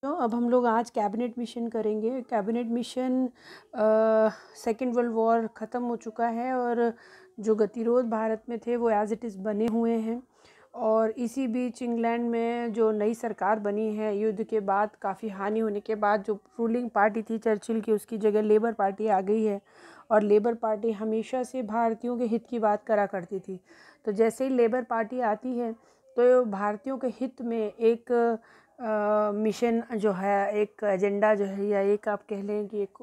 बच्चों, अब हम लोग आज कैबिनेट मिशन करेंगे। Cabinet mission second world war ख़त्म हो चुका है और जो गतिरोध भारत में थे वो एज़ इट इज़ बने हुए हैं। और इसी बीच इंग्लैंड में जो नई सरकार बनी है, युद्ध के बाद काफ़ी हानि होने के बाद जो रूलिंग पार्टी थी चर्चिल की, उसकी जगह लेबर पार्टी आ गई है। और लेबर पार्टी हमेशा से भारतीयों के हित की बात करा करती थी। तो जैसे ही लेबर पार्टी आती है तो भारतीयों के हित में एक मिशन जो है, एक एजेंडा जो है, या एक आप कह लें कि एक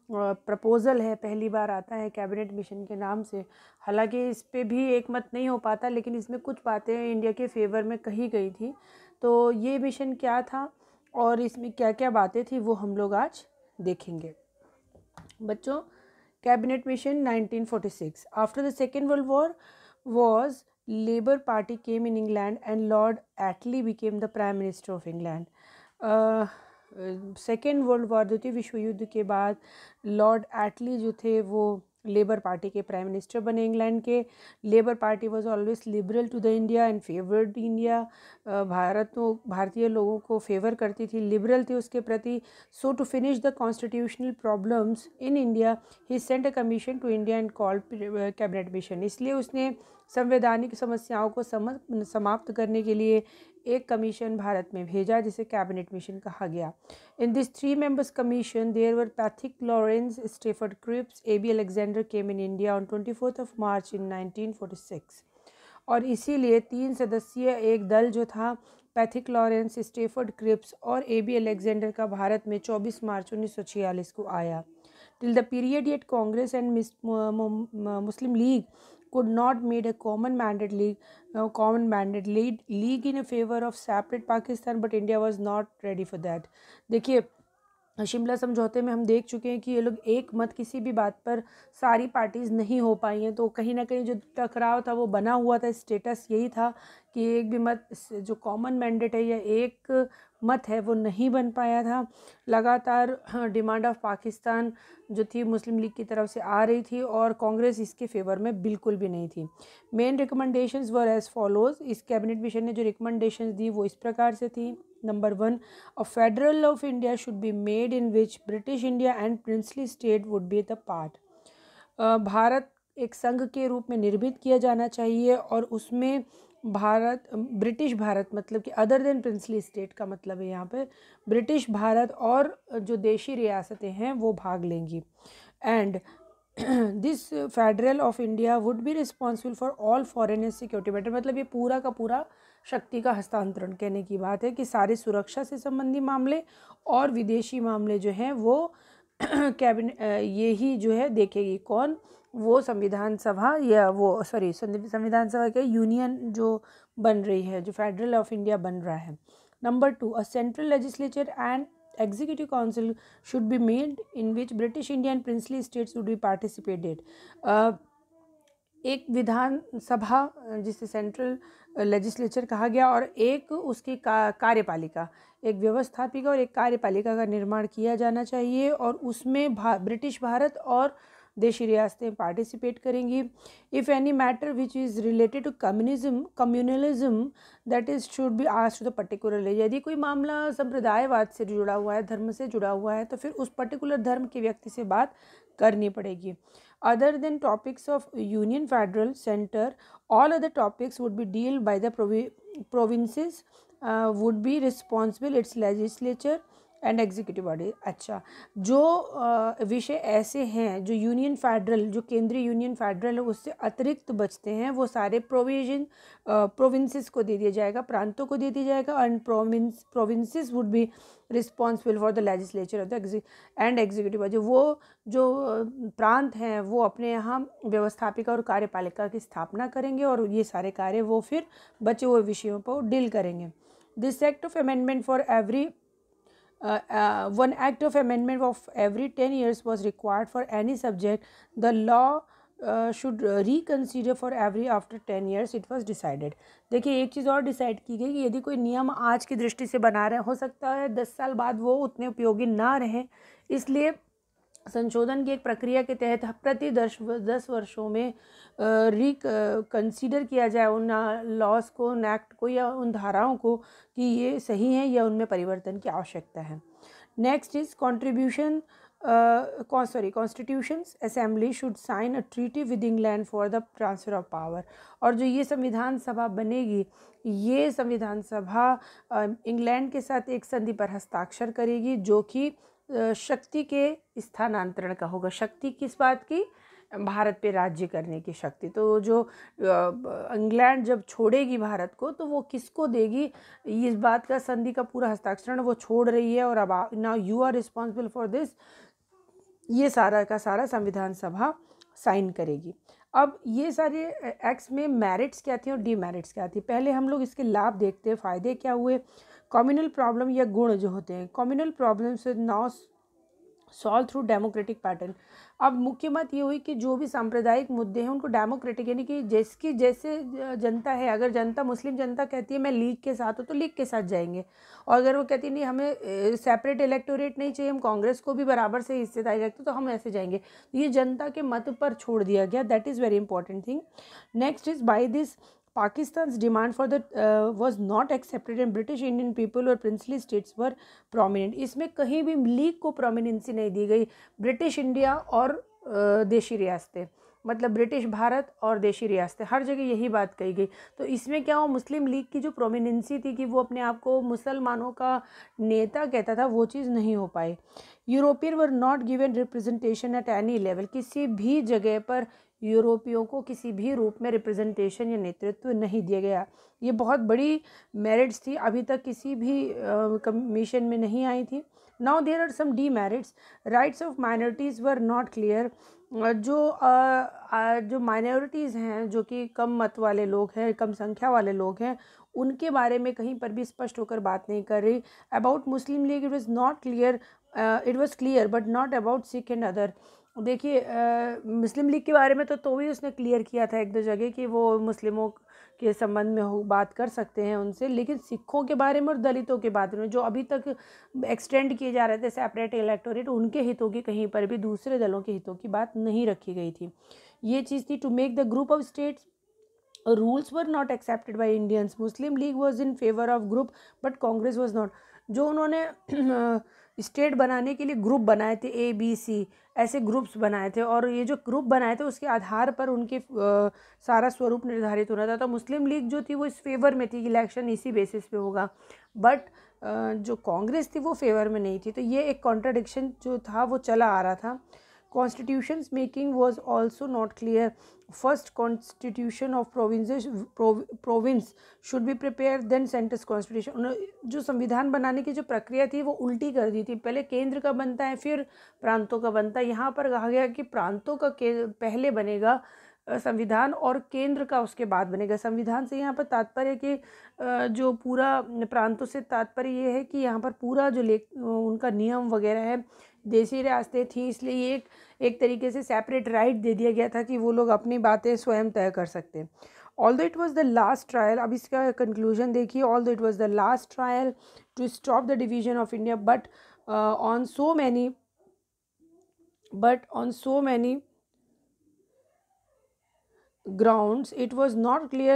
प्रपोज़ल है, पहली बार आता है कैबिनेट मिशन के नाम से। हालांकि इस पे भी एक मत नहीं हो पाता, लेकिन इसमें कुछ बातें इंडिया के फेवर में कही गई थी। तो ये मिशन क्या था और इसमें क्या क्या बातें थी वो हम लोग आज देखेंगे। बच्चों, cabinet mission 1946 after the second world war was Labour Party came in England and Lord Attlee became the Prime Minister of England. Second world war, द्वितीय विश्व युद्ध के बाद लॉर्ड एटली जो थे वो लेबर पार्टी के प्राइम मिनिस्टर बने इंग्लैंड के। Labour party was always liberal to the India and favoured India. भारतीय लोगों को फेवर करती थी, लिबरल थी उसके प्रति। So to finish the constitutional problems in India he sent a commission to India and called cabinet mission. इसलिए उसने संवैधानिक समस्याओं को समाप्त करने के लिए एक कमीशन भारत में भेजा जिसे कैबिनेट मिशन कहा गया। In this 3 members commission there were Pethick Lawrence, Stafford Cripps, A B. Alexander came in India on 24 March in 1946। और इसीलिए 3 सदस्यीय एक दल जो था, पैथिक लॉरेंस, स्टेफर्ड क्रिप्स और ए.बी. अलेक्जेंडर का, भारत में 24 मार्च 1946 को आया। Till the period yet Congress and Muslim League could not made a common mandate league in a favor of separate Pakistan, but India was not ready for that. देखिए, शिमला समझौते में हम देख चुके हैं कि ये लोग एक मत किसी भी बात पर सारी पार्टीज़ नहीं हो पाई हैं। तो कहीं ना कहीं जो टकराव था वो बना हुआ था। स्टेटस यही था कि एक भी मत, जो कॉमन मैंडेट है या एक मत है, वो नहीं बन पाया था। लगातार डिमांड ऑफ पाकिस्तान जो थी मुस्लिम लीग की तरफ से आ रही थी और कांग्रेस इसके फेवर में बिल्कुल भी नहीं थी। Main recommendations were as follows. इस कैबिनेट मिशन ने जो रिकमेंडेशंस दी वो इस प्रकार से थी। Number 1, a federal of India should be made in which British India and princely state would be the part. Bharat एक संघ के रूप में निर्मित किया जाना चाहिए और उसमें भारत, ब्रिटिश भारत मतलब कि अदर देन प्रिंसली स्टेट का मतलब है यहाँ पे ब्रिटिश भारत और जो देशी रियासतें हैं वो भाग लेंगी। And this federal of India would be responsible for all foreign and security matter. मतलब ये पूरा का पूरा शक्ति का हस्तांतरण कहने की बात है कि सारे सुरक्षा से संबंधी मामले और विदेशी मामले जो हैं वो कैबिनेट यही जो है देखेगी। कौन? वो संविधान सभा, या वो संविधान सभा के यूनियन जो बन रही है, जो फेडरल ऑफ इंडिया बन रहा है। Number 2, a central legislature and executive council should be made in which British India and princely states would be participated. एक विधान सभा जिसे सेंट्रल लेजिस्लेचर कहा गया और एक उसकी कार्यपालिका, एक व्यवस्थापिका और एक कार्यपालिका का निर्माण किया जाना चाहिए और उसमें ब्रिटिश भारत और देशी रियासतें पार्टिसिपेट करेंगी। If any matter which is related to communalism that is should be asked to the particular. यदि कोई मामला संप्रदायवाद से जुड़ा हुआ है, धर्म से जुड़ा हुआ है, तो फिर उस पर्टिकुलर धर्म के व्यक्ति से बात करनी पड़ेगी। Other than topics of union federal centre, all other topics would be deal by the provinces would be responsible it's legislature and executive body. अच्छा, जो विषय ऐसे हैं जो यूनियन फेडरल, जो केंद्रीय यूनियन फेडरल है उससे अतिरिक्त बचते हैं, वो सारे प्रोविंसेस को दे दिया जाएगा, प्रांतों को दे दिया जाएगा। And provinces would be responsible for the legislature of the end executive body. वो जो प्रांत हैं वो अपने यहाँ व्यवस्थापिका और कार्यपालिका की स्थापना करेंगे और ये सारे कार्य वो फिर बचे हुए विषयों पर डील करेंगे। This act of amendment for every one act of amendment of every 10 years was required for any subject. The law should reconsider for every after 10 years it was decided. देखिए, एक चीज़ और डिसाइड की गई कि यदि कोई नियम आज की दृष्टि से बना रहे, हो सकता है 10 साल बाद वो उतने उपयोगी ना रहे, इसलिए संशोधन की एक प्रक्रिया के तहत प्रति 10 वर्षों में कंसीडर किया जाए उन लॉज को, उन एक्ट को या उन धाराओं को कि ये सही हैं या उनमें परिवर्तन की आवश्यकता है। Next is constitutions assembly should sign a treaty with England for the transfer of power. और जो ये संविधान सभा बनेगी, ये संविधान सभा इंग्लैंड के साथ एक संधि पर हस्ताक्षर करेगी जो कि शक्ति के स्थानांतरण का होगा। शक्ति किस बात की? भारत पे राज्य करने की शक्ति। तो जो इंग्लैंड जब छोड़ेगी भारत को तो वो किसको देगी? इस बात का संधि का पूरा हस्ताक्षरण वो छोड़ रही है और अब now you are responsible for this, ये सारा का सारा संविधान सभा साइन करेगी। अब ये सारे एक्ट्स में मेरिट्स क्या थी और डीमेरिट्स क्या थी, पहले हम लोग इसके लाभ देखते हैं, फ़ायदे क्या हुए। कम्युनल प्रॉब्लम या गुण जो होते हैं, कम्युनल प्रॉब्लम से now solve through democratic pattern. अब मुख्य बात ये हुई कि जो भी सांप्रदायिक मुद्दे हैं उनको डेमोक्रेटिक, यानी कि जिसकी जैसे जनता है, अगर जनता मुस्लिम जनता कहती है मैं लीग के साथ हूँ तो लीग के साथ जाएंगे, और अगर वो कहती नहीं हमें सेपरेट इलेक्टोरेट नहीं चाहिए, हम कांग्रेस को भी बराबर से हिस्सेदारी रखते तो हम ऐसे जाएंगे। तो ये जनता के मत पर छोड़ दिया गया, that is very important thing. Next is by this Pakistan's demand for the was not accepted and British Indian people और princely states were prominent। इसमें कहीं भी लीग को प्रोमिनेंसी नहीं दी गई। ब्रिटिश इंडिया और देशी रियासतें, मतलब ब्रिटिश भारत और देशी रियासतें, हर जगह यही बात कही गई। तो इसमें क्या हो, मुस्लिम लीग की जो प्रोमिनेंसी थी कि वो अपने आप को मुसलमानों का नेता कहता था, वो चीज़ नहीं हो पाई। European were not given representation at any level, किसी भी जगह पर यूरोपियों को किसी भी रूप में रिप्रेजेंटेशन या नेतृत्व नहीं दिया गया। ये बहुत बड़ी मेरिट्स थी, अभी तक किसी भी कमीशन में नहीं आई थी। Now there are some demerits. Rights of minorities were not clear. जो माइनॉरिटीज़ हैं, जो कि कम मत वाले लोग हैं, कम संख्या वाले लोग हैं, उनके बारे में कहीं पर भी स्पष्ट होकर बात नहीं कर रही। About Muslim league it was not clear, it was clear but not about Sikh and other. देखिए मुस्लिम लीग के बारे में तो भी उसने क्लियर किया था एक दो जगह कि वो मुस्लिमों के संबंध में बात कर सकते हैं उनसे, लेकिन सिखों के बारे में और दलितों के बारे में जो अभी तक एक्सटेंड किए जा रहे थे सेपरेट इलेक्टोरेट, उनके हितों की कहीं पर भी दूसरे दलों के हितों की बात नहीं रखी गई थी। ये चीज़ थी। To make the group of states rules were not accepted by Indians. Muslim League was in favour of group but Congress was not. जो उन्होंने स्टेट बनाने के लिए ग्रुप बनाए थे, ABC ऐसे ग्रुप्स बनाए थे, और ये जो ग्रुप बनाए थे उसके आधार पर उनके सारा स्वरूप निर्धारित होना था। तो मुस्लिम लीग जो थी वो इस फेवर में थी कि इलेक्शन इसी बेसिस पे होगा, बट जो कांग्रेस थी वो फेवर में नहीं थी। तो ये एक कॉन्ट्राडिक्शन जो था वो चला आ रहा था। Constitutions making was also not clear. First constitution of province should be prepared, then center's constitution। जो संविधान बनाने की जो प्रक्रिया थी वो उल्टी कर दी थी, पहले केंद्र का बनता है फिर प्रांतों का बनता है। यहाँ पर कहा गया कि प्रांतों का पहले बनेगा संविधान और केंद्र का उसके बाद बनेगा। संविधान से यहाँ पर तात्पर्य कि जो पूरा प्रांतों से तात्पर्य ये है कि यहाँ पर पूरा जो उनका नियम वगैरह है, देशी रियासतें थी इसलिए ये एक तरीके से सेपरेट राइट दे दिया गया था कि वो लोग अपनी बातें स्वयं तय कर सकते हैं। Although it was the last trial, अब इसका कंक्लूजन देखिए। Although it was the last trial to stop the division of India but on so many grounds it was not clear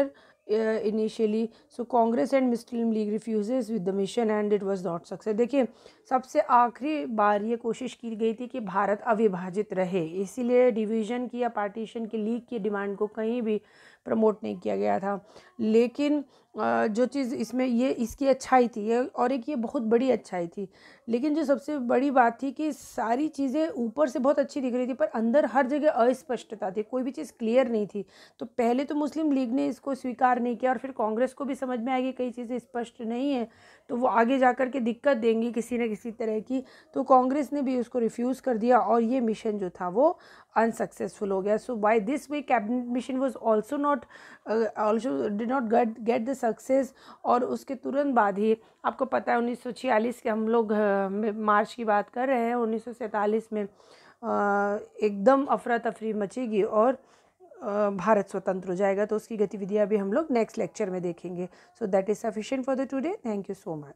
initially, so Congress and Muslim League refuses with the mission and it was not success। देखिए सबसे आखिरी बार ये कोशिश की गई थी कि भारत अविभाजित रहे, इसीलिए डिवीज़न की या पार्टीशन की लीग की डिमांड को कहीं भी प्रमोट नहीं किया गया था। लेकिन जो चीज़ इसमें ये इसकी अच्छाई थी ये, और एक ये बहुत बड़ी अच्छाई थी, लेकिन जो सबसे बड़ी बात थी कि सारी चीज़ें ऊपर से बहुत अच्छी दिख रही थी पर अंदर हर जगह अस्पष्टता थी, कोई भी चीज़ क्लियर नहीं थी। तो पहले तो मुस्लिम लीग ने इसको स्वीकार नहीं किया और फिर कांग्रेस को भी समझ में आएगी कई चीज़ें स्पष्ट नहीं है तो वो आगे जाकर के दिक्कत देंगी किसी न किसी तरह की, तो कांग्रेस ने भी उसको रिफ्यूज़ कर दिया और ये मिशन जो था वो अनसक्सेसफुल हो गया। So by this way cabinet mission was also did not get the success. और उसके तुरंत बाद ही आपको पता है 1946 के हम लोग मार्च की बात कर रहे हैं, 1947 में एकदम अफरा तफरी मचेगी और भारत स्वतंत्र हो जाएगा। तो उसकी गतिविधियां भी हम लोग नेक्स्ट लेक्चर में देखेंगे। So that is sufficient for the today. Thank you so much.